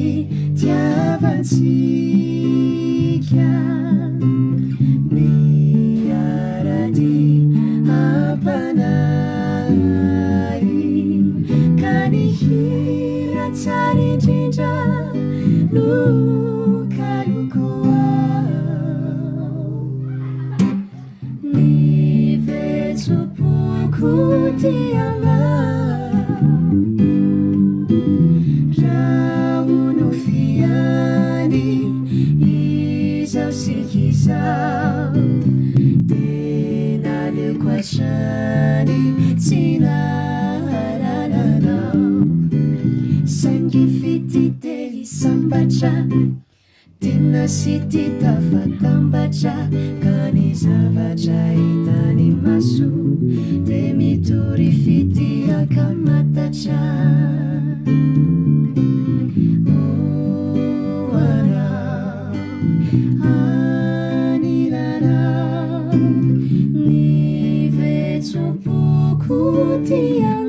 itiavantsika miarady ampanary ka nihira tsara indrindra no kalokoao ny vetsom-poko tiana Shani tina hararara sangi fiti deli sambacha tina siti tafatambacha kani zavacha itani masu demi turi fiti akamatacha Vetsom-poko tiana